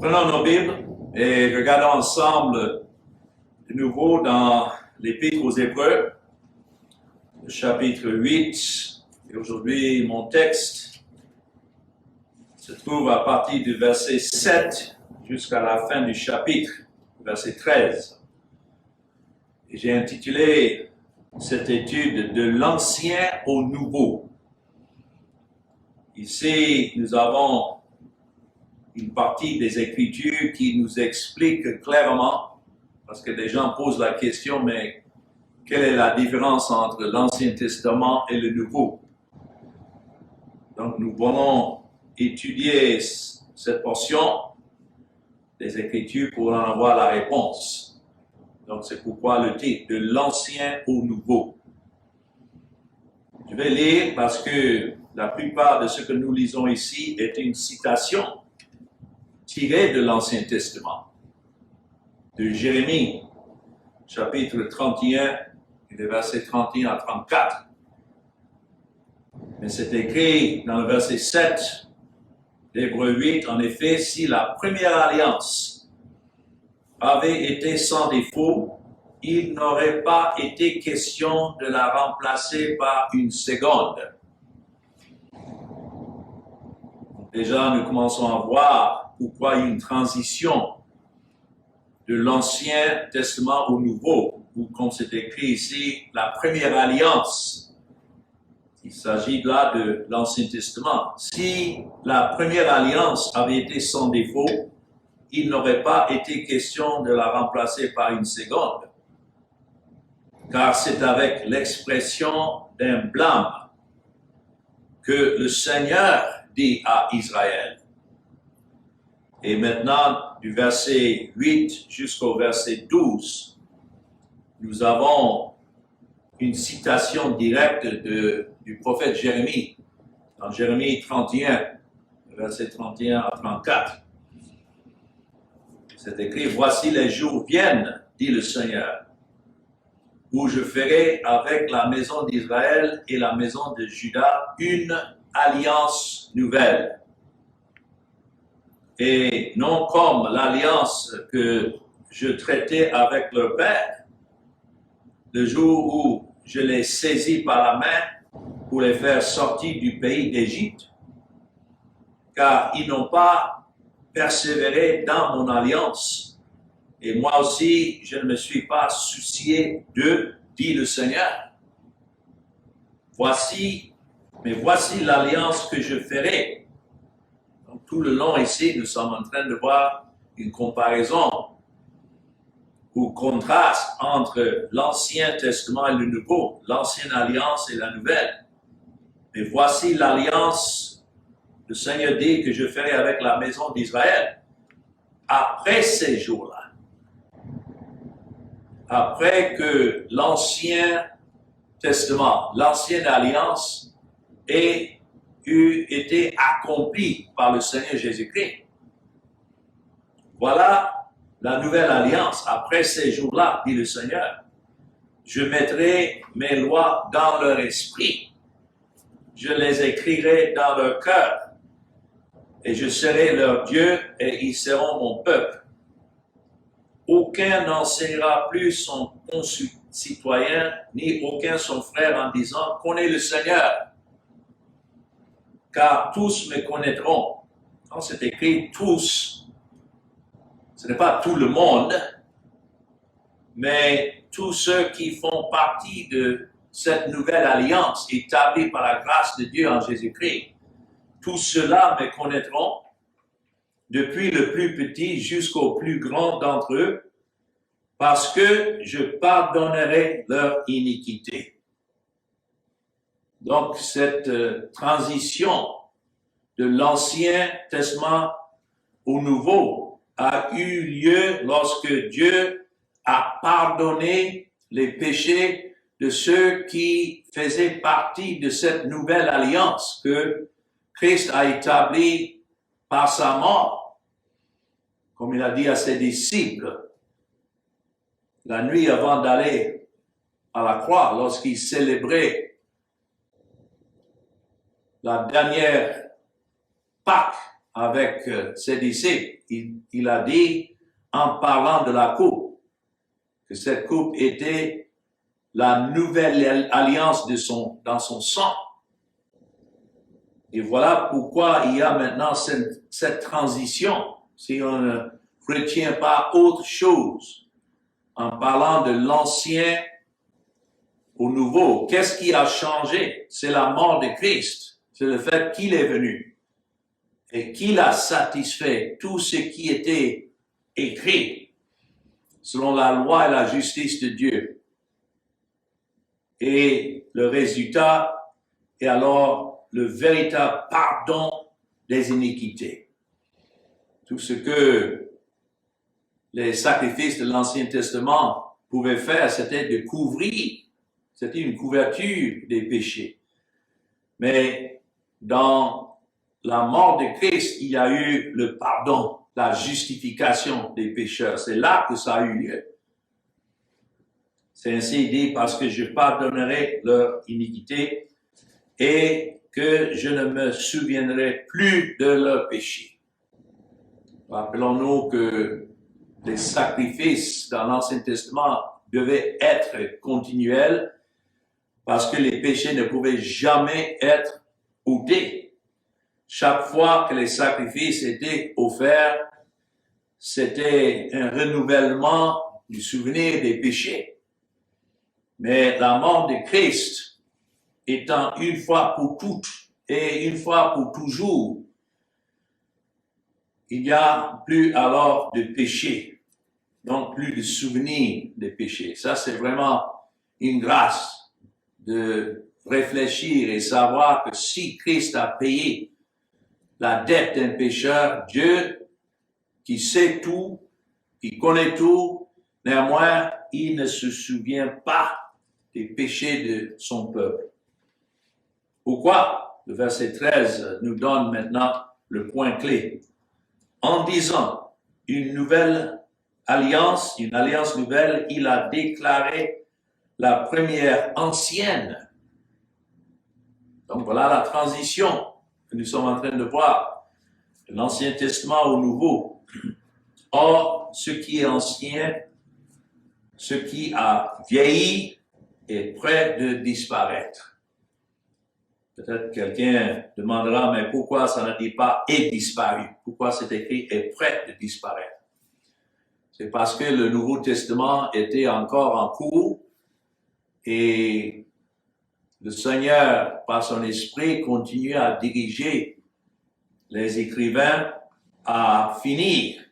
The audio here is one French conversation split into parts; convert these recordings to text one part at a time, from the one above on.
Prenons nos Bibles et regardons ensemble de nouveau dans l'Épître aux Hébreux, le chapitre 8. Et aujourd'hui, mon texte se trouve à partir du verset 7 jusqu'à la fin du chapitre, verset 13. Et j'ai intitulé cette étude de l'ancien au nouveau. Ici, nous avons une partie des Écritures qui nous explique clairement, parce que des gens posent la question, mais quelle est la différence entre l'Ancien Testament et le Nouveau? Donc, nous voulons étudier cette portion des Écritures pour en avoir la réponse. Donc, c'est pourquoi le titre, de l'Ancien au Nouveau. Je vais lire parce que la plupart de ce que nous lisons ici est une citation tirée de l'Ancien Testament, de Jérémie, chapitre 31, et les versets 31 à 34. Mais c'est écrit dans le verset 7 d'Hébreux 8, en effet, si la première alliance avait été sans défaut, il n'aurait pas été question de la remplacer par une seconde. Déjà, nous commençons à voir pourquoi il y a une transition de l'Ancien Testament au Nouveau, ou comme c'est écrit ici, la première alliance. Il s'agit là de l'Ancien Testament. Si la première alliance avait été sans défaut, il n'aurait pas été question de la remplacer par une seconde. Car c'est avec l'expression d'un blâme que le Seigneur dit à Israël. Et maintenant, du verset 8 jusqu'au verset 12, nous avons une citation directe du prophète Jérémie, dans Jérémie 31, verset 31 à 34. C'est écrit, « Voici les jours viennent, dit le Seigneur, où je ferai avec la maison d'Israël et la maison de Juda une alliance nouvelle. Et non comme l'alliance que je traitais avec leur père, le jour où je les saisis par la main pour les faire sortir du pays d'Égypte, car ils n'ont pas persévéré dans mon alliance, et moi aussi je ne me suis pas soucié d'eux, dit le Seigneur. Voici l'alliance que je ferai. » Donc, tout le long ici, nous sommes en train de voir une comparaison ou contraste entre l'Ancien Testament et le Nouveau, l'Ancienne Alliance et la Nouvelle. Mais voici l'alliance, le Seigneur dit que je ferai avec la maison d'Israël après ces jours-là. Après que l'Ancien Testament, l'Ancienne Alliance ait été accomplie par le Seigneur Jésus-Christ. Voilà la nouvelle alliance. Après ces jours-là, dit le Seigneur, je mettrai mes lois dans leur esprit, je les écrirai dans leur cœur, et je serai leur Dieu, et ils seront mon peuple. Aucun n'enseignera plus son concitoyen, ni aucun son frère en disant, connais le Seigneur, car tous me connaîtront. Quand c'est écrit tous, ce n'est pas tout le monde, mais tous ceux qui font partie de cette nouvelle alliance établie par la grâce de Dieu en Jésus-Christ. Tous ceux-là me connaîtront, depuis le plus petit jusqu'au plus grand d'entre eux, parce que je pardonnerai leur iniquité. Donc, cette transition de l'Ancien Testament au Nouveau a eu lieu lorsque Dieu a pardonné les péchés de ceux qui faisaient partie de cette nouvelle alliance que Christ a établie par sa mort. Comme il a dit à ses disciples, la nuit avant d'aller à la croix, lorsqu'il célébrait la dernière Pâques avec ses disciples, il a dit, en parlant de la coupe, que cette coupe était la nouvelle alliance dans son sang. Et voilà pourquoi il y a maintenant cette transition. Si on ne retient pas autre chose en parlant de l'ancien au nouveau, qu'est-ce qui a changé? C'est la mort de Christ. C'est le fait qu'il est venu et qu'il a satisfait tout ce qui était écrit selon la loi et la justice de Dieu. Et le résultat est alors le véritable pardon des iniquités. Tout ce que les sacrifices de l'Ancien Testament pouvaient faire, c'était de couvrir, c'était une couverture des péchés. Mais dans la mort de Christ, il y a eu le pardon, la justification des pécheurs. C'est là que ça a eu lieu. C'est ainsi dit, parce que je pardonnerai leur iniquité et que je ne me souviendrai plus de leurs péchés. Rappelons-nous que les sacrifices dans l'Ancien Testament devaient être continuels parce que les péchés ne pouvaient jamais être ôtés. Chaque fois que les sacrifices étaient offerts, c'était un renouvellement du souvenir des péchés. Mais la mort de Christ étant une fois pour toutes et une fois pour toujours, il n'y a plus alors de péché, donc plus de souvenir des péchés. Ça, c'est vraiment une grâce de réfléchir et savoir que si Christ a payé la dette d'un pécheur, Dieu, qui sait tout, qui connaît tout, néanmoins, il ne se souvient pas des péchés de son peuple. Pourquoi? Le verset 13 nous donne maintenant le point clé. En disant une nouvelle alliance, une alliance nouvelle, il a déclaré la première ancienne. Donc voilà la transition que nous sommes en train de voir, de l'Ancien Testament au Nouveau. Or, ce qui est ancien, ce qui a vieilli, est prêt de disparaître. Peut-être quelqu'un demandera, mais pourquoi ça ne dit pas « est disparu » ? Pourquoi c'est écrit « est prêt de disparaître » ? C'est parce que le Nouveau Testament était encore en cours et le Seigneur, par son esprit, continue à diriger les écrivains à finir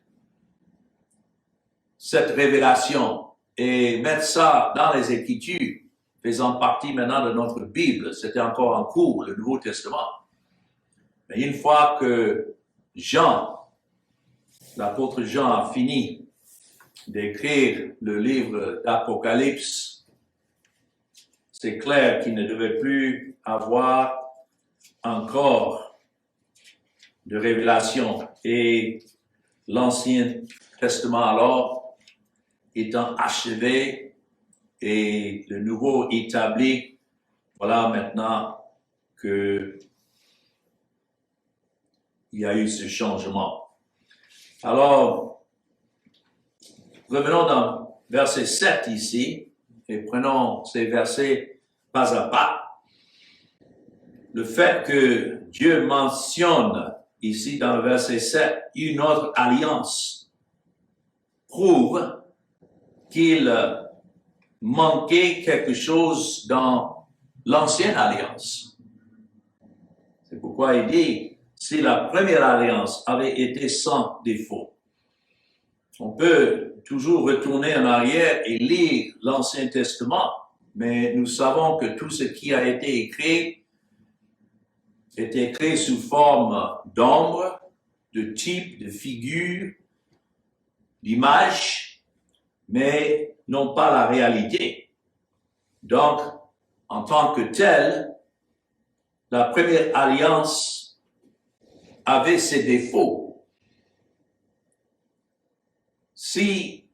cette révélation et mettre ça dans les Écritures, faisant partie maintenant de notre Bible. C'était encore en cours, le Nouveau Testament. Mais une fois que l'apôtre Jean a fini d'écrire le livre d'Apocalypse, c'est clair qu'il ne devait plus avoir encore de révélation. Et l'Ancien Testament alors étant achevé et le Nouveau établi, voilà maintenant que il y a eu ce changement. Alors, revenons dans verset 7 ici, et prenons ces versets pas à pas. Le fait que Dieu mentionne ici dans le verset 7 une autre alliance prouve qu'il manquait quelque chose dans l'ancienne alliance. C'est pourquoi il dit, si la première alliance avait été sans défaut, on peut toujours retourner en arrière et lire l'Ancien Testament, mais nous savons que tout ce qui a été écrit est écrit sous forme d'ombre, de type, de figure, d'image, mais non pas la réalité. Donc, en tant que telle, la première alliance avait ses défauts. Si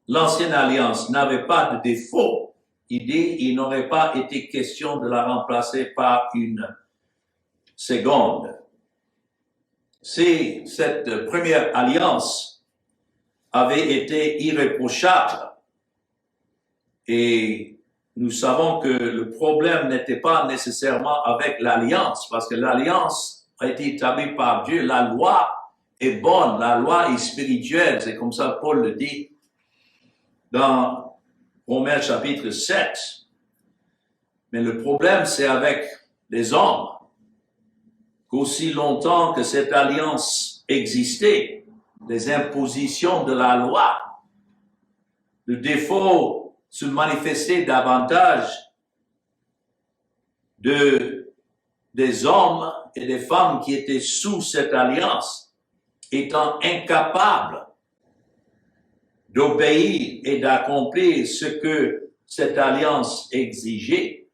l'ancienne alliance n'avait pas de défaut, il n'aurait pas été question de la remplacer par une seconde. si cette première alliance avait été irréprochable, et nous savons que le problème n'était pas nécessairement avec l'alliance, parce que l'alliance a été établie par Dieu. La loi est bonne, la loi est spirituelle, c'est comme ça Paul le dit dans Romains chapitre 7. Mais le problème, c'est avec les hommes. Qu'aussi longtemps que cette alliance existait, les impositions de la loi, le défaut se manifestait davantage des hommes et des femmes qui étaient sous cette alliance, étant incapables d'obéir et d'accomplir ce que cette alliance exigeait.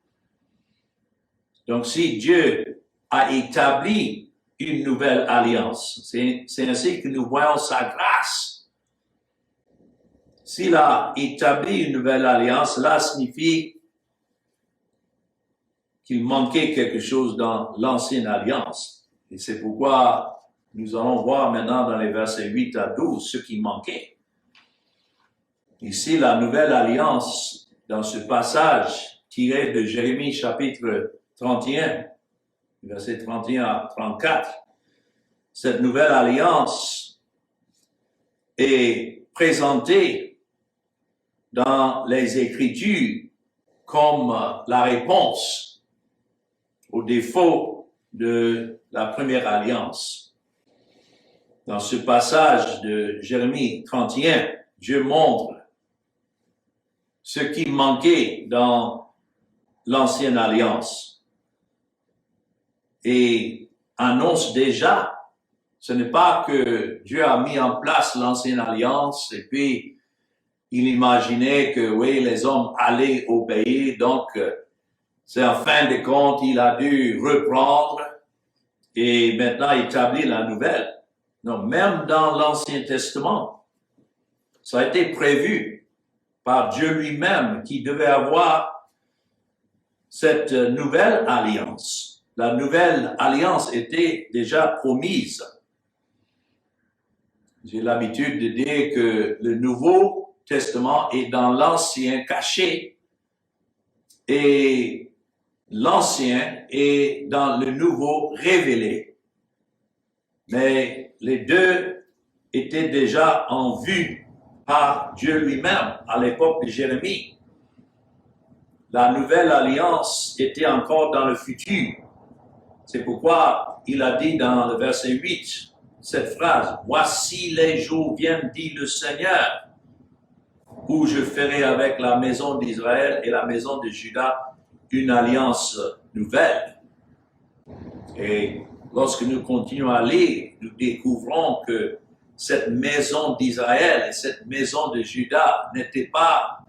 Donc, si Dieu a établi une nouvelle alliance, c'est ainsi que nous voyons sa grâce. S'il a établi une nouvelle alliance, cela signifie qu'il manquait quelque chose dans l'ancienne alliance. Et c'est pourquoi nous allons voir maintenant dans les versets 8 à 12 ce qui manquait. Ici, la nouvelle alliance, dans ce passage tiré de Jérémie chapitre 31, versets 31 à 34, cette nouvelle alliance est présentée dans les Écritures comme la réponse au défaut de la première alliance. Dans ce passage de Jérémie 31, Dieu montre ce qui manquait dans l'ancienne alliance et annonce déjà, ce n'est pas que Dieu a mis en place l'ancienne alliance et puis il imaginait que oui, les hommes allaient obéir, donc c'est en fin de compte, il a dû reprendre et maintenant établir la nouvelle. Non, même dans l'Ancien Testament, ça a été prévu par Dieu lui-même qui devait avoir cette nouvelle alliance. La nouvelle alliance était déjà promise. J'ai l'habitude de dire que le Nouveau Testament est dans l'Ancien caché et l'Ancien est dans le Nouveau révélé. Mais les deux étaient déjà en vue par Dieu lui-même à l'époque de Jérémie. La nouvelle alliance était encore dans le futur. C'est pourquoi il a dit dans le verset 8 cette phrase, « Voici les jours viennent, dit le Seigneur, où je ferai avec la maison d'Israël et la maison de Juda une alliance nouvelle. » Et lorsque nous continuons à lire, nous découvrons que cette maison d'Israël et cette maison de Juda n'étaient pas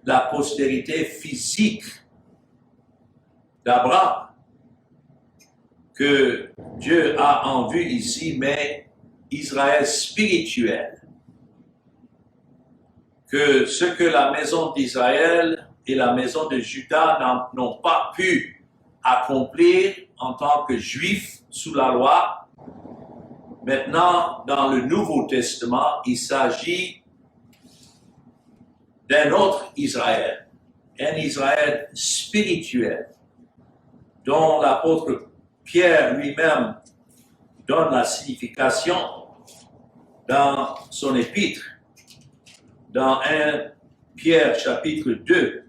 la postérité physique d'Abraham que Dieu a en vue ici, mais Israël spirituel. Que ce que la maison d'Israël et la maison de Juda n'ont pas pu accomplir en tant que juifs sous la loi, maintenant, dans le Nouveau Testament, il s'agit d'un autre Israël, un Israël spirituel, dont l'apôtre Pierre lui-même donne la signification dans son épître, dans 1 Pierre chapitre 2,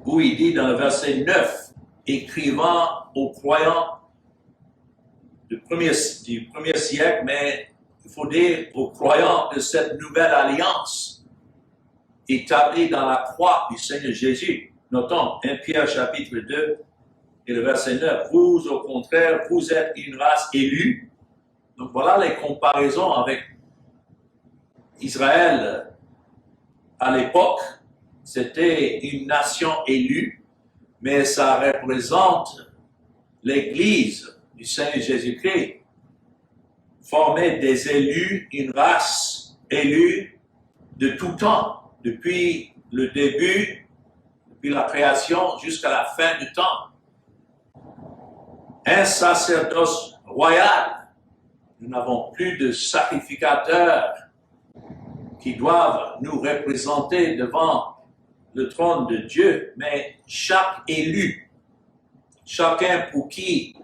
où il dit dans le verset 9, écrivant aux croyants du premier siècle, mais il faut dire aux croyants de cette nouvelle alliance établie dans la croix du Seigneur Jésus. Notons 1 Pierre chapitre 2 et le verset 9. Vous, au contraire, vous êtes une race élue. Donc voilà les comparaisons avec Israël à l'époque. C'était une nation élue, mais ça représente l'Église du Seigneur Jésus-Christ, formée des élus, une race élue de tout temps, depuis le début, depuis la création jusqu'à la fin du temps. Un sacerdoce royale. Nous n'avons plus de sacrificateurs qui doivent nous représenter devant le trône de Dieu, mais chaque élu, chacun pour qui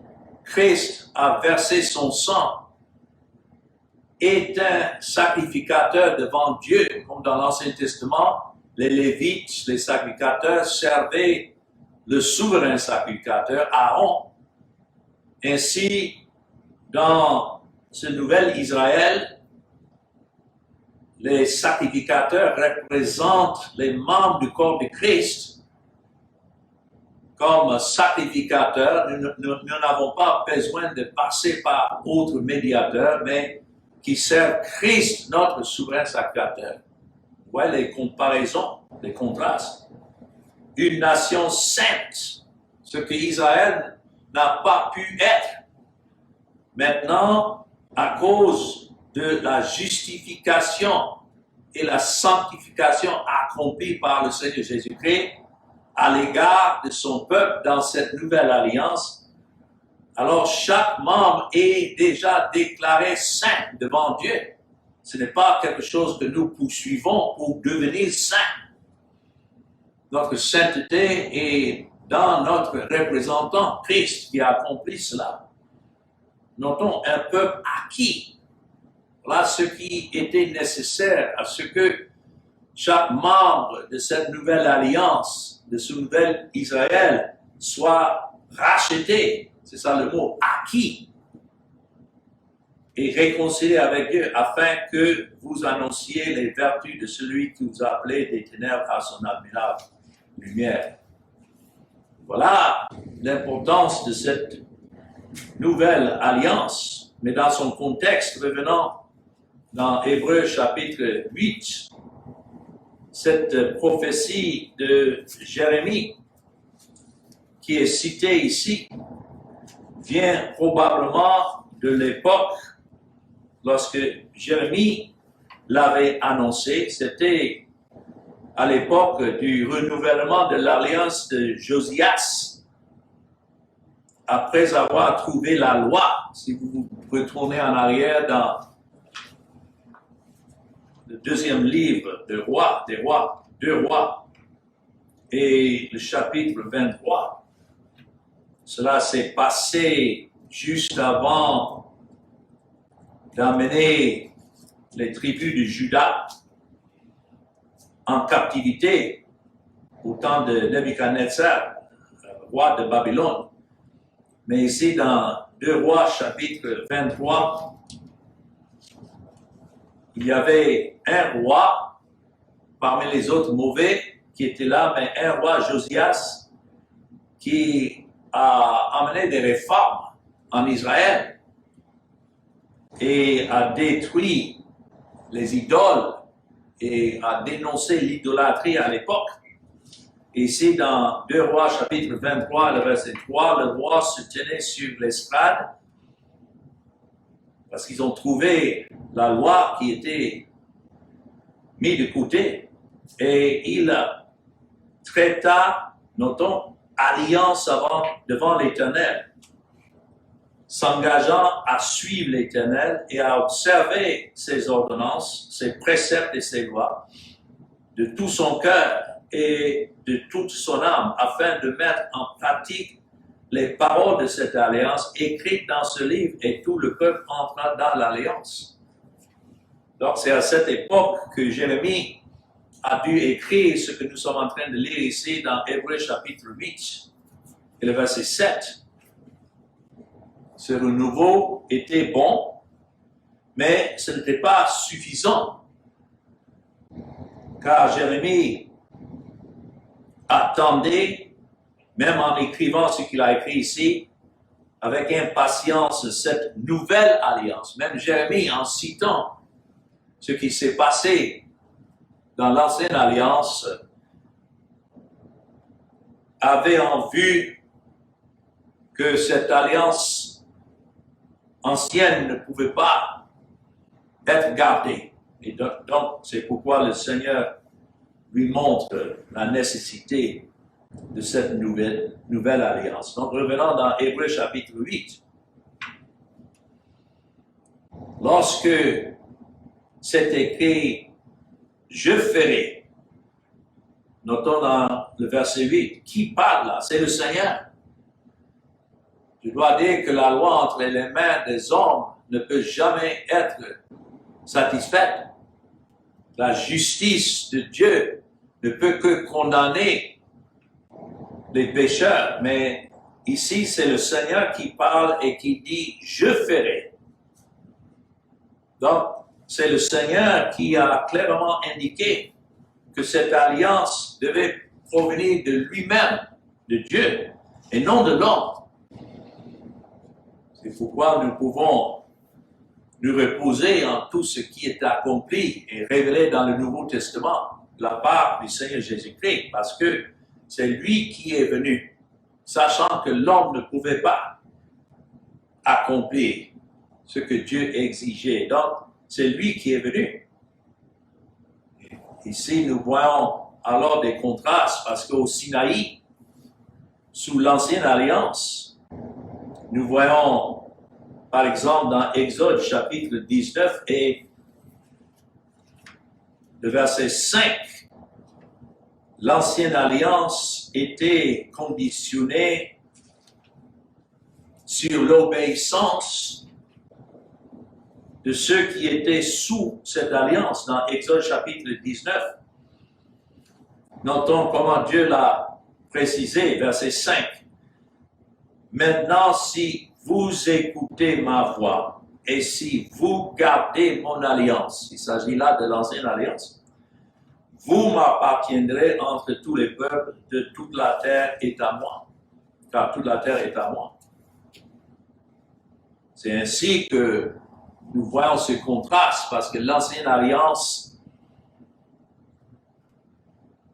Christ a versé son sang, est un sacrificateur devant Dieu, comme dans l'Ancien Testament, les Lévites, les sacrificateurs, servaient le souverain sacrificateur, Aaron. Ainsi, dans ce nouvel Israël, les sacrificateurs représentent les membres du corps de Christ. Comme sacrificateurs, nous n'avons pas besoin de passer par autres médiateurs, mais qui servent Christ, notre souverain sacrificateur. Vous voyez les comparaisons, les contrastes. Une nation sainte, ce que Israël n'a pas pu être. Maintenant, à cause de la justification et la sanctification accomplie par le Seigneur Jésus-Christ à l'égard de son peuple dans cette nouvelle alliance, alors chaque membre est déjà déclaré saint devant Dieu. Ce n'est pas quelque chose que nous poursuivons pour devenir saint. Notre sainteté est dans notre représentant, Christ, qui a accompli cela. Notons un peuple acquis. Voilà ce qui était nécessaire à ce que chaque membre de cette nouvelle alliance, de ce nouvel Israël, soit racheté. C'est ça le mot, acquis. Et réconcilié avec Dieu, afin que vous annonciez les vertus de celui qui vous a appelé des ténèbres à son admirable lumière. Voilà l'importance de cette nouvelle alliance, mais dans son contexte, revenant dans Hébreux chapitre 8, cette prophétie de Jérémie qui est citée ici vient probablement de l'époque lorsque Jérémie l'avait annoncé. C'était à l'époque du renouvellement de l'alliance de Josias, après avoir trouvé la loi. Si vous retournez en arrière dans le deuxième livre des rois, 2 rois, et le chapitre 23, cela s'est passé juste avant d'amener les tribus de Juda en captivité au temps de Nebuchadnezzar, roi de Babylone. Mais ici, dans 2 rois, chapitre 23, il y avait un roi parmi les autres mauvais qui était là, mais un roi, Josias, qui a amené des réformes en Israël et a détruit les idoles et a dénoncé l'idolâtrie à l'époque. Ici, dans 2 rois, chapitre 23, le verset 3, le roi se tenait sur l'estrade parce qu'ils ont trouvé la loi qui était mise de côté et il traita, notons, alliance devant l'Éternel, s'engageant à suivre l'Éternel et à observer ses ordonnances, ses préceptes et ses lois de tout son cœur et de toute son âme, afin de mettre en pratique les paroles de cette alliance écrites dans ce livre, et tout le peuple entra dans l'alliance. Donc c'est à cette époque que Jérémie a dû écrire ce que nous sommes en train de lire ici dans Hébreux chapitre 8 et le verset 7. Ce renouveau était bon, mais ce n'était pas suffisant, car Jérémie attendait, même en écrivant ce qu'il a écrit ici, avec impatience cette nouvelle alliance. Même Jérémie, en citant ce qui s'est passé dans l'ancienne alliance, avait en vue que cette alliance ancienne ne pouvait pas être gardée. Et donc c'est pourquoi le Seigneur lui montre la nécessité de cette nouvelle alliance. Donc revenons dans Hébreux chapitre 8. Lorsque c'est écrit « je ferai », notons dans le verset 8, qui parle là? C'est le Seigneur. Je dois dire que la loi entre les mains des hommes ne peut jamais être satisfaite. La justice de Dieu ne peut que condamner les pécheurs, mais ici c'est le Seigneur qui parle et qui dit « je ferai ». Donc, c'est le Seigneur qui a clairement indiqué que cette alliance devait provenir de lui-même, de Dieu, et non de l'homme. C'est pourquoi nous pouvons nous reposer en tout ce qui est accompli et révélé dans le Nouveau Testament de la part du Seigneur Jésus-Christ, parce que c'est lui qui est venu, sachant que l'homme ne pouvait pas accomplir ce que Dieu exigeait. Donc, c'est lui qui est venu. Ici, nous voyons alors des contrastes, parce qu'au Sinaï, sous l'Ancienne Alliance, nous voyons, par exemple, dans Exode chapitre 19 et le verset 5, l'Ancienne Alliance était conditionnée sur l'obéissance de ceux qui étaient sous cette alliance. Dans Exode chapitre 19, notons comment Dieu l'a précisé, verset 5. Maintenant, si vous écoutez ma voix et si vous gardez mon alliance, il s'agit là de l'ancienne alliance, vous m'appartiendrez entre tous les peuples de toute la terre est à moi, car toute la terre est à moi. C'est ainsi que nous voyons ce contraste, parce que l'ancienne alliance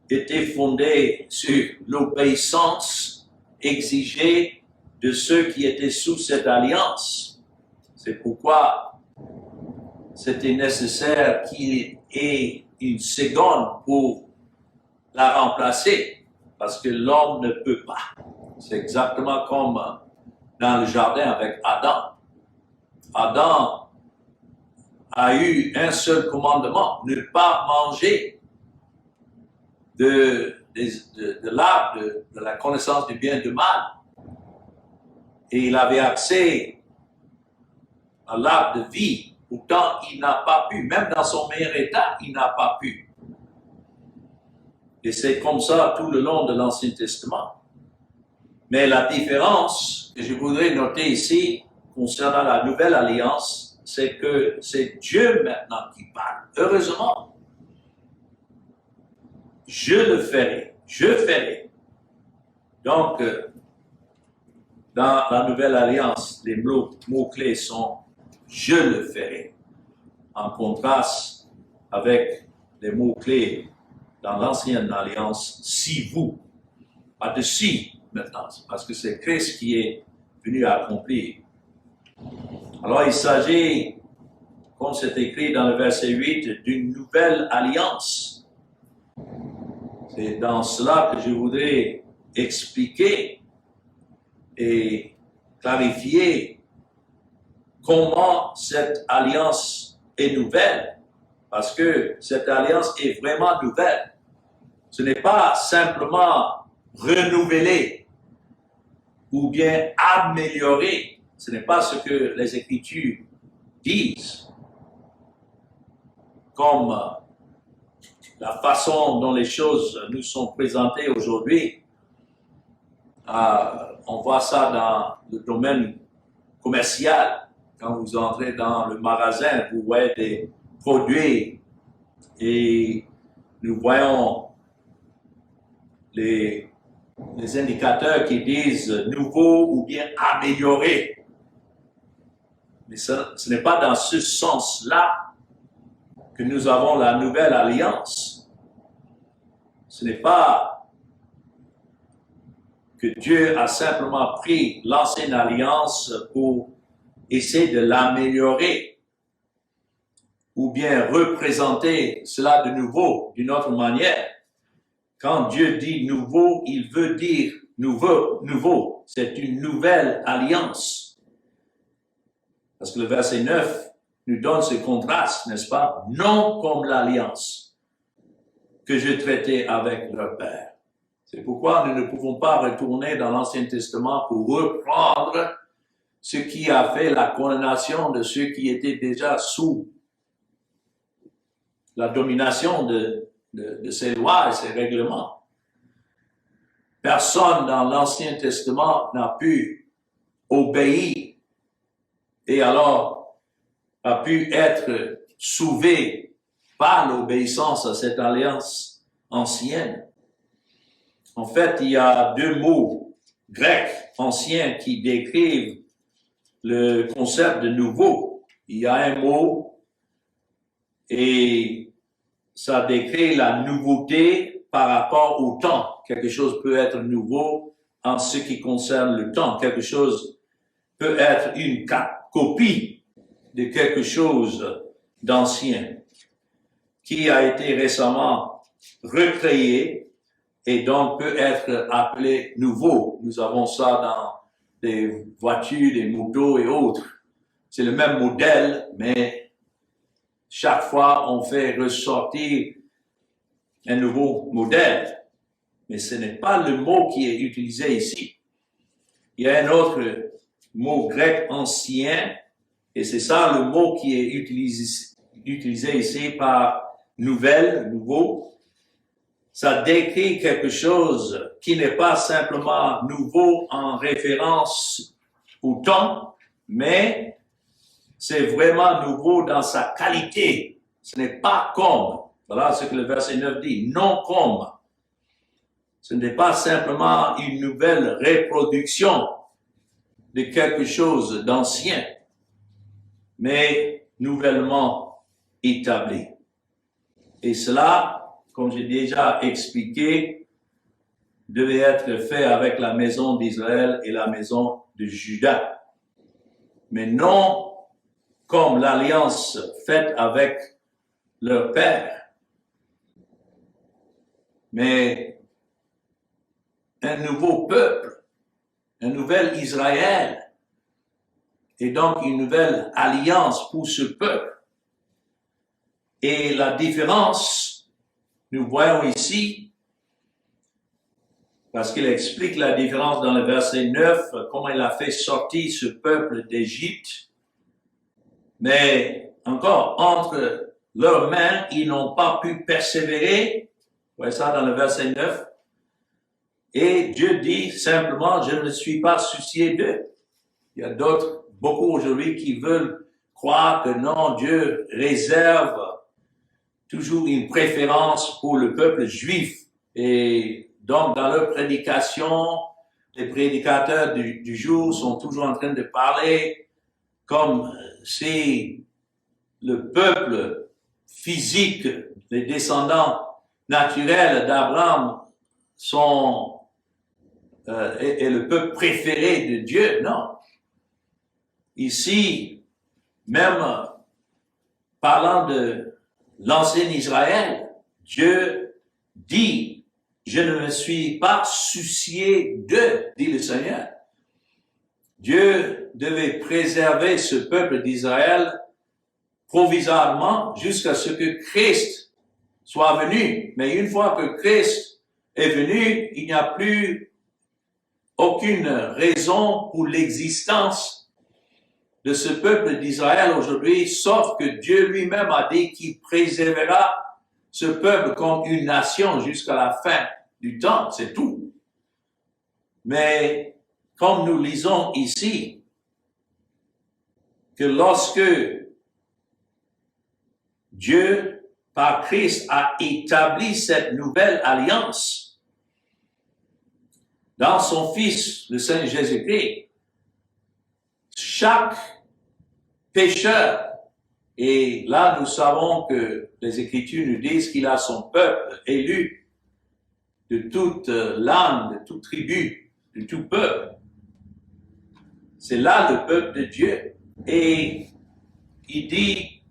était fondée sur l'obéissance exigée de ceux qui étaient sous cette alliance. C'est pourquoi c'était nécessaire qu'il y ait une seconde pour la remplacer, parce que l'homme ne peut pas. C'est exactement comme dans le jardin avec Adam. Adam a eu un seul commandement, ne pas manger de l'arbre de la connaissance du bien et du mal. Et il avait accès à l'arbre de vie. Pourtant, il n'a pas pu, même dans son meilleur état, il n'a pas pu. Et c'est comme ça tout le long de l'Ancien Testament. Mais la différence que je voudrais noter ici, concernant la Nouvelle Alliance, c'est que c'est Dieu maintenant qui parle. Heureusement. Je le ferai. Je ferai. Donc, dans la Nouvelle Alliance, les mots-clés sont « je le ferai », en contraste avec les mots-clés dans l'Ancienne Alliance « si vous ». Pas de « si » maintenant, parce que c'est Christ qui est venu accomplir. Alors il s'agit, comme c'est écrit dans le verset 8, d'une nouvelle alliance. C'est dans cela que je voudrais expliquer et clarifier comment cette alliance est nouvelle, parce que cette alliance est vraiment nouvelle. Ce n'est pas simplement renouvelée ou bien améliorée. Ce n'est pas ce que les Écritures disent, comme la façon dont les choses nous sont présentées aujourd'hui. On voit ça dans le domaine commercial. Quand vous entrez dans le magasin, vous voyez des produits et nous voyons les indicateurs qui disent nouveau ou bien amélioré. Mais ce n'est pas dans ce sens-là que nous avons la nouvelle alliance. Ce n'est pas que Dieu a simplement pris l'ancienne alliance pour essayer de l'améliorer ou bien représenter cela de nouveau d'une autre manière. Quand Dieu dit nouveau, il veut dire nouveau. C'est une nouvelle alliance. Parce que le verset 9 nous donne ce contraste, n'est-ce pas? Non comme l'alliance que je traitais avec leur père. C'est pourquoi nous ne pouvons pas retourner dans l'Ancien Testament pour reprendre ce qui a fait la condamnation de ceux qui étaient déjà sous la domination de ces lois et ces règlements. Personne dans l'Ancien Testament n'a pu obéir et alors a pu être sauvé par l'obéissance à cette alliance ancienne. En fait, il y a deux mots grecs anciens qui décrivent le concept de nouveau. Il y a un mot et ça décrit la nouveauté par rapport au temps. Quelque chose peut être nouveau en ce qui concerne le temps. Quelque chose peut être une copie de quelque chose d'ancien qui a été récemment recréé et donc peut être appelé nouveau. Nous avons ça dans des voitures, des motos et autres. C'est le même modèle, mais chaque fois on fait ressortir un nouveau modèle. Mais ce n'est pas le mot qui est utilisé ici. Il y a un autre mot grec ancien, et c'est ça le mot qui est utilisé ici par nouvelle, nouveau. Ça décrit quelque chose qui n'est pas simplement nouveau en référence au temps, mais c'est vraiment nouveau dans sa qualité. Ce n'est pas comme. Voilà ce que le verset 9 dit. Non comme. Ce n'est pas simplement une nouvelle reproduction de quelque chose d'ancien, mais nouvellement établi. Et cela, comme j'ai déjà expliqué, devait être fait avec la maison d'Israël et la maison de Juda. Mais non comme l'alliance faite avec leur père, mais un nouveau peuple, un nouvel Israël, et donc une nouvelle alliance pour ce peuple. Et la différence, nous voyons ici, parce qu'il explique la différence dans le verset 9, comment il a fait sortir ce peuple d'Égypte. Mais encore, entre leurs mains, ils n'ont pas pu persévérer. Vous voyez ça dans le verset 9. Et Dieu dit simplement, je ne me suis pas soucié d'eux. Il y a beaucoup aujourd'hui qui veulent croire que non, Dieu réserve toujours une préférence pour le peuple juif. Et donc, dans leur prédication, les prédicateurs du jour sont toujours en train de parler comme si le peuple physique, les descendants naturels d'Abraham est le peuple préféré de Dieu. Non. Ici, même parlant de l'ancien Israël, Dieu dit, je ne me suis pas soucié d'eux, dit le Seigneur. Dieu devait préserver ce peuple d'Israël provisoirement jusqu'à ce que Christ soit venu. Mais une fois que Christ est venu, il n'y a plus aucune raison pour l'existence de ce peuple d'Israël aujourd'hui, sauf que Dieu lui-même a dit qu'il préservera ce peuple comme une nation jusqu'à la fin du temps, c'est tout. Mais comme nous lisons ici, que lorsque Dieu, par Christ, a établi cette nouvelle alliance dans son Fils, le Seigneur Jésus-Christ, chaque pécheur, et là nous savons que les Écritures nous disent qu'il a son peuple élu de toute langue, de toute tribu, de tout peuple. C'est là le peuple de Dieu. Et il dit,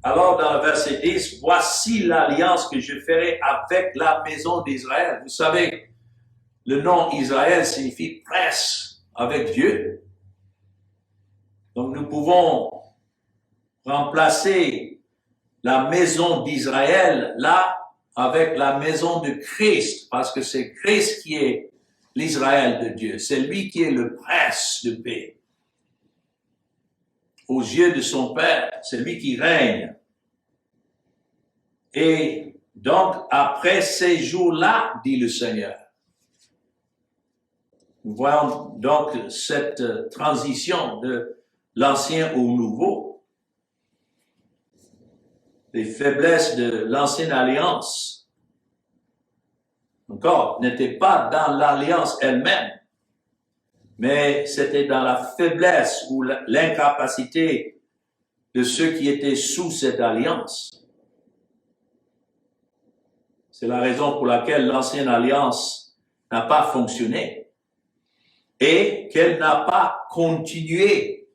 alors dans le verset 10, voici l'alliance que je ferai avec la maison d'Israël. Vous savez, le nom Israël signifie presse avec Dieu. Donc nous pouvons remplacer la maison d'Israël là avec la maison de Christ, parce que c'est Christ qui est l'Israël de Dieu. C'est lui qui est le prince de paix. Aux yeux de son Père, c'est lui qui règne. Et donc, après ces jours-là, dit le Seigneur, nous voyons donc cette transition de l'ancien au nouveau. Les faiblesses de l'ancienne alliance, encore, n'étaient pas dans l'alliance elle-même, mais c'était dans la faiblesse ou l'incapacité de ceux qui étaient sous cette alliance. C'est la raison pour laquelle l'ancienne alliance n'a pas fonctionné et qu'elle n'a pas continué,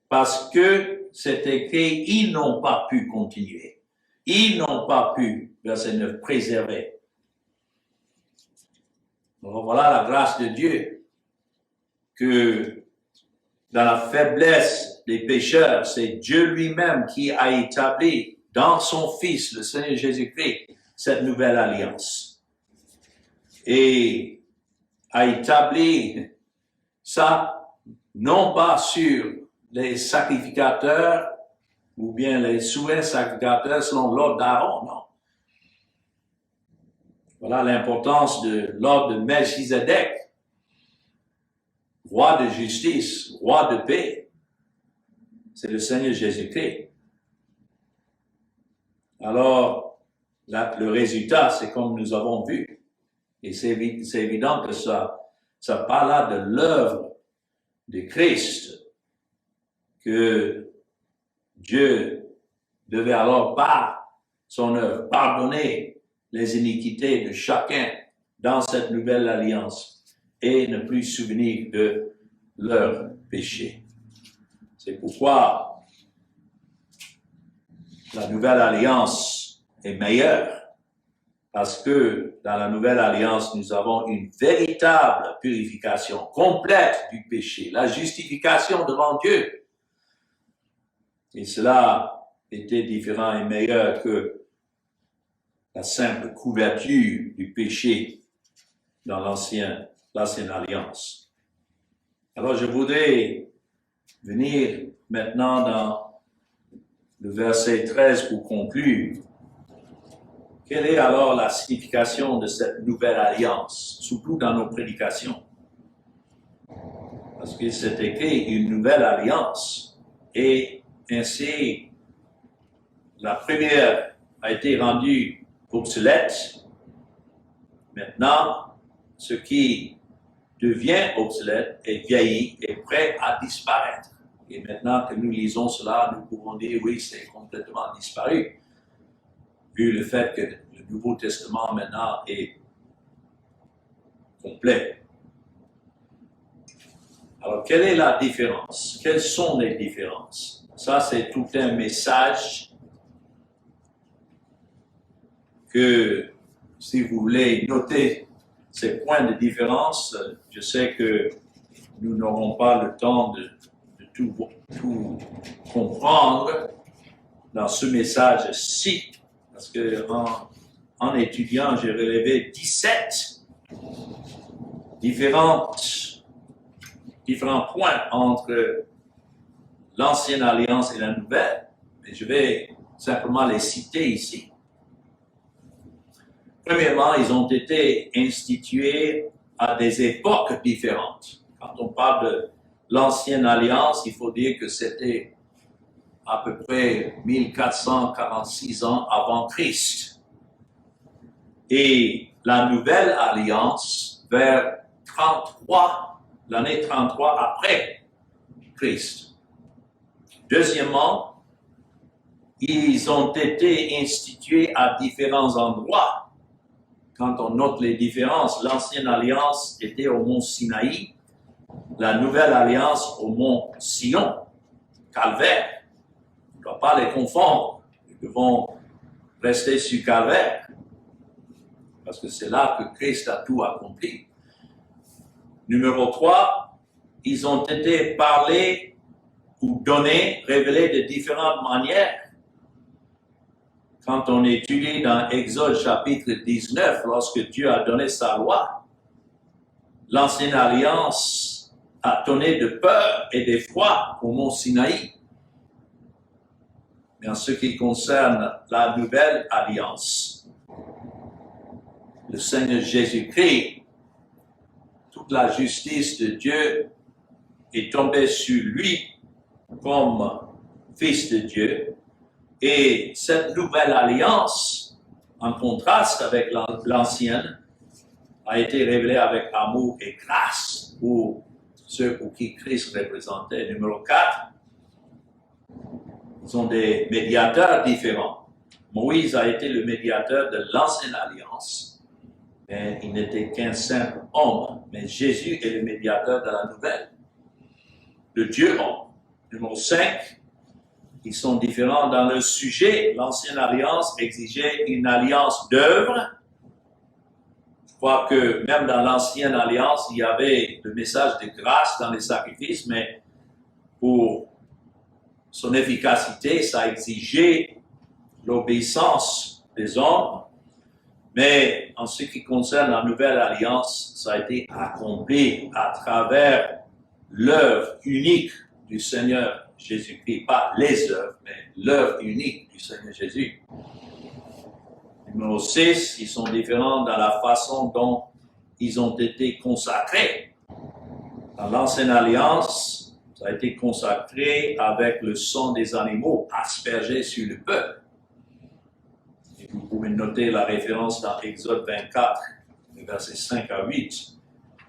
parce que c'est écrit, ils n'ont pas pu continuer. Ils n'ont pas pu, verset 9, préserver. Alors voilà la grâce de Dieu, que dans la faiblesse des pécheurs, c'est Dieu lui-même qui a établi dans son Fils, le Seigneur Jésus-Christ, cette nouvelle alliance. Et a établi ça, non pas sur les sacrificateurs ou bien les souverains-sacrificateurs selon l'ordre d'Aaron, non. Voilà l'importance de l'ordre de Melchizedek, roi de justice, roi de paix. C'est le Seigneur Jésus-Christ. Alors, le résultat, c'est comme nous avons vu. Et c'est évident que ça parle là de l'œuvre de Christ, que Dieu devait alors par son œuvre pardonner les iniquités de chacun dans cette nouvelle alliance et ne plus souvenir de leurs péchés. C'est pourquoi la nouvelle alliance est meilleure, parce que dans la nouvelle alliance, nous avons une véritable purification complète du péché, la justification devant Dieu. Et cela était différent et meilleur que la simple couverture du péché dans l'ancienne alliance. Alors je voudrais venir maintenant dans le verset 13 pour conclure. Quelle est alors la signification de cette nouvelle alliance, surtout dans nos prédications? Parce que c'est écrit une nouvelle alliance et ainsi la première a été rendue obsolète. Maintenant, ce qui devient obsolète est vieilli et prêt à disparaître. Et maintenant que nous lisons cela, nous pouvons dire oui, c'est complètement disparu, vu le fait que le Nouveau Testament maintenant est complet. Alors, quelle est la différence? Quelles sont les différences? Ça, c'est tout un message que, si vous voulez noter ces points de différence, je sais que nous n'aurons pas le temps de tout comprendre dans ce message-ci, parce que en étudiant, j'ai relevé 17 différents points entre l'ancienne alliance et la nouvelle, mais je vais simplement les citer ici. Premièrement, ils ont été institués à des époques différentes. Quand on parle de l'ancienne alliance, il faut dire que c'était à peu près 1446 ans avant Christ. Et la nouvelle alliance vers l'année 33 après Christ. Deuxièmement, ils ont été institués à différents endroits. Quand on note les différences, l'ancienne alliance était au mont Sinaï, la nouvelle alliance au mont Sion, Calvaire. On ne doit pas les confondre. Nous devons rester sur Calvaire, parce que c'est là que Christ a tout accompli. Numéro 3, ils ont été parlés ou donné, révélé de différentes manières. Quand on étudie dans Exode chapitre 19, lorsque Dieu a donné sa loi, l'ancienne alliance a donné de peur et d'effroi au mont Sinaï. Mais en ce qui concerne la nouvelle alliance, le Seigneur Jésus-Christ, toute la justice de Dieu est tombée sur lui comme Fils de Dieu. Et cette nouvelle alliance, en contraste avec l'ancienne, a été révélée avec amour et grâce pour ceux pour qui Christ représentait. Numéro 4, sont des médiateurs différents. Moïse a été le médiateur de l'ancienne alliance, mais il n'était qu'un simple homme. Mais Jésus est le médiateur de la nouvelle, le Dieu homme. Numéro 5, ils sont différents dans le sujet. L'ancienne alliance exigeait une alliance d'œuvre. Je crois que même dans l'ancienne alliance, il y avait le message de grâce dans les sacrifices, mais pour son efficacité, ça exigeait l'obéissance des hommes. Mais en ce qui concerne la nouvelle alliance, ça a été accompli à travers l'œuvre unique du Seigneur Jésus-Christ, pas les œuvres, mais l'œuvre unique du Seigneur Jésus. Numéro 6, ils sont différents dans la façon dont ils ont été consacrés. Dans l'ancienne alliance, ça a été consacré avec le sang des animaux aspergé sur le peuple. Et vous pouvez noter la référence dans Exode 24, versets 5 à 8.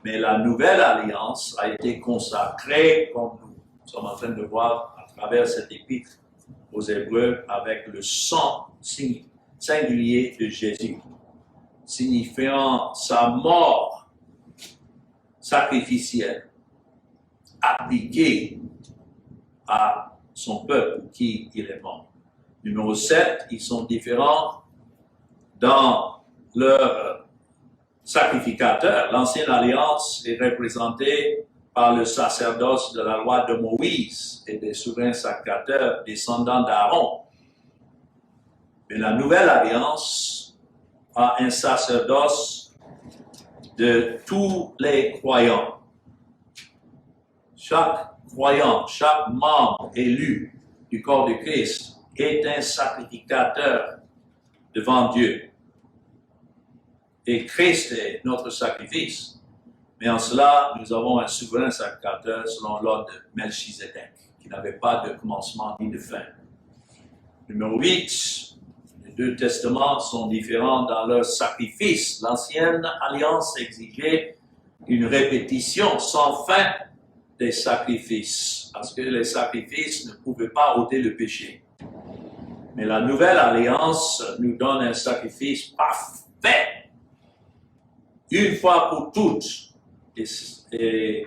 Mais la nouvelle alliance a été consacrée, comme nous sommes en train de voir à travers cette épître aux Hébreux, avec le sang singulier de Jésus, signifiant sa mort sacrificielle, appliquée à son peuple qui il est mort. Numéro 7, ils sont différents dans leur sacrificateur. L'ancienne alliance est représentée par le sacerdoce de la loi de Moïse et des souverains sacrificateurs descendants d'Aaron. Mais la nouvelle alliance a un sacerdoce de tous les croyants. Chaque croyant, chaque membre élu du corps de Christ est un sacrificateur devant Dieu. Et Christ est notre sacrifice. Mais en cela, nous avons un souverain sacrificateur selon l'ordre de Melchizedek, qui n'avait pas de commencement ni de fin. Numéro 8, les deux testaments sont différents dans leur sacrifice. L'ancienne alliance exigeait une répétition sans fin des sacrifices, parce que les sacrifices ne pouvaient pas ôter le péché. Mais la nouvelle alliance nous donne un sacrifice parfait, une fois pour toutes, et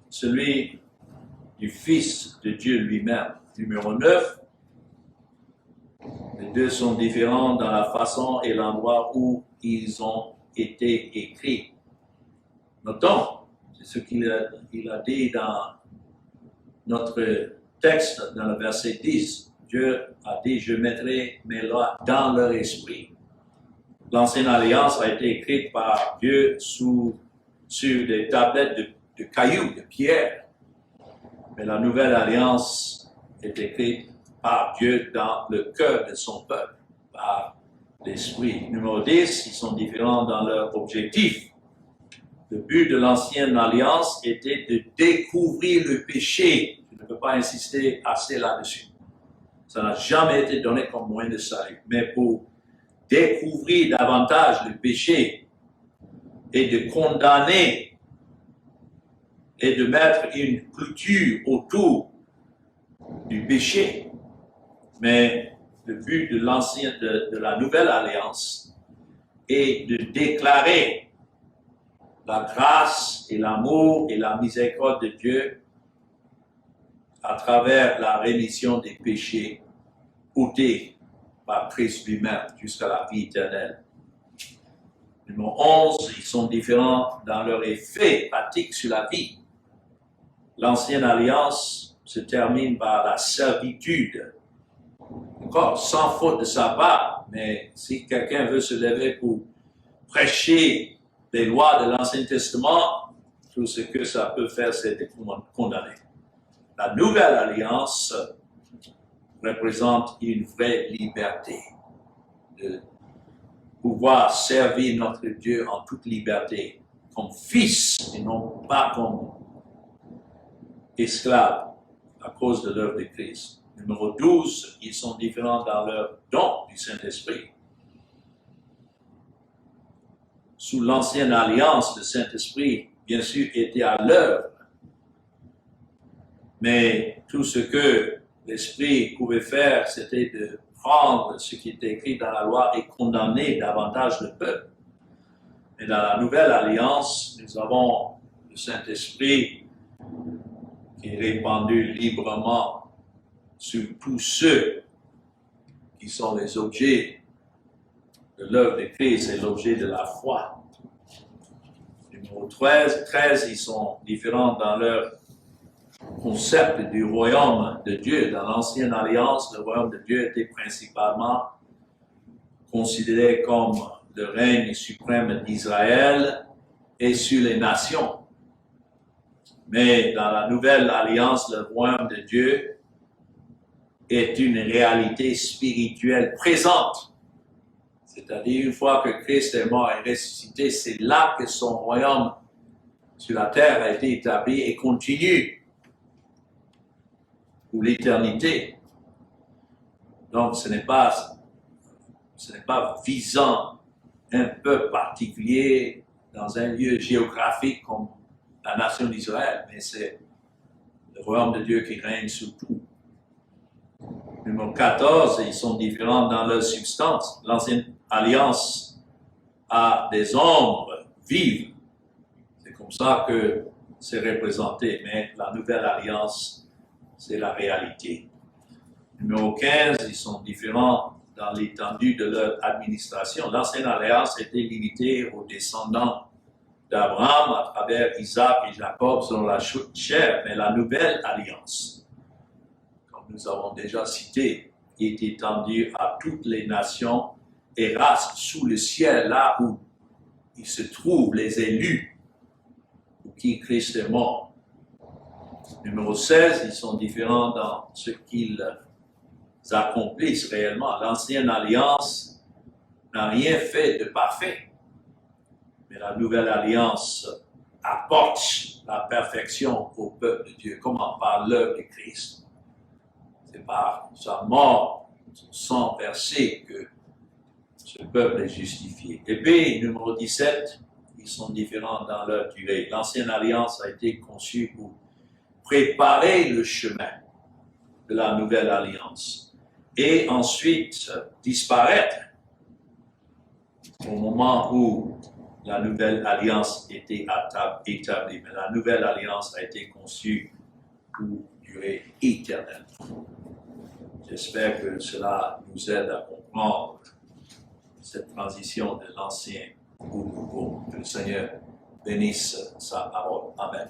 celui du Fils de Dieu lui-même. Numéro 9, les deux sont différents dans la façon et l'endroit où ils ont été écrits. Notons, c'est ce qu'il a dit dans notre texte, dans le verset 10. Dieu a dit, je mettrai mes lois dans leur esprit. L'ancienne alliance a été écrite par Dieu sur des tablettes de cailloux, de pierre. Mais la nouvelle alliance est écrite par Dieu dans le cœur de son peuple, par l'esprit. Numéro 10, ils sont différents dans leur objectif. Le but de l'ancienne alliance était de découvrir le péché. Je ne peux pas insister assez là-dessus. Ça n'a jamais été donné comme moyen de salut. Mais pour découvrir davantage le péché et de condamner et de mettre une clôture autour du péché. Mais le but de la nouvelle alliance est de déclarer la grâce et l'amour et la miséricorde de Dieu à travers la rémission des péchés ôtés par Christ lui-même jusqu'à la vie éternelle. Numéro 11, ils sont différents dans leur effet pratique sur la vie. L'ancienne alliance se termine par la servitude. Encore, sans faute de sa part, mais si quelqu'un veut se lever pour prêcher les lois de l'Ancien Testament, tout ce que ça peut faire, c'est de condamner. La nouvelle alliance représente une vraie liberté de pouvoir servir notre Dieu en toute liberté, comme fils et non pas comme esclaves à cause de l'œuvre de Christ. Numéro 12, ils sont différents dans leur don du Saint-Esprit. Sous l'ancienne alliance, le Saint-Esprit, bien sûr, était à l'œuvre. Mais tout ce que l'Esprit pouvait faire, c'était de prendre ce qui était écrit dans la loi et condamner davantage le peuple. Mais dans la nouvelle alliance, nous avons le Saint-Esprit qui est répandu librement sur tous ceux qui sont les objets de l'œuvre de Christ et l'objet de la foi. Numéro 13, ils sont différents dans leur concept du royaume de Dieu. Dans l'ancienne alliance, le royaume de Dieu était principalement considéré comme le règne suprême d'Israël et sur les nations. Mais dans la nouvelle alliance, le royaume de Dieu est une réalité spirituelle présente. C'est-à-dire, une fois que Christ est mort et ressuscité, c'est là que son royaume sur la terre a été établi et continue pour l'éternité. Donc, ce n'est pas visant un peuple particulier dans un lieu géographique comme la nation d'Israël, mais c'est le royaume de Dieu qui règne sur tout. Numéro 14, ils sont différents dans leur substance. L'ancienne alliance a des ombres vives. C'est comme ça que c'est représenté, mais la nouvelle alliance, c'est la réalité. Numéro 15, ils sont différents dans l'étendue de leur administration. L'ancienne alliance était limitée aux descendants d'Abraham à travers Isaac et Jacob selon la chair, mais la nouvelle alliance, comme nous avons déjà cité, est étendue à toutes les nations et races sous le ciel, là où il se trouvent les élus pour qui Christ est mort. Numéro 16, ils sont différents dans ce qu'ils accomplissent réellement. L'ancienne alliance n'a rien fait de parfait, mais la nouvelle alliance apporte la perfection au peuple de Dieu. Comment? Par l'œuvre de Christ. C'est par sa mort, son sang versé que ce peuple est justifié. Et puis, numéro 17, ils sont différents dans leur durée. L'ancienne alliance a été conçue pour préparer le chemin de la nouvelle alliance et ensuite disparaître au moment où la nouvelle alliance était établie. Mais la nouvelle alliance a été conçue pour durer éternellement. J'espère que cela nous aide à comprendre cette transition de l'ancien au nouveau. Que le Seigneur bénisse sa parole. Amen.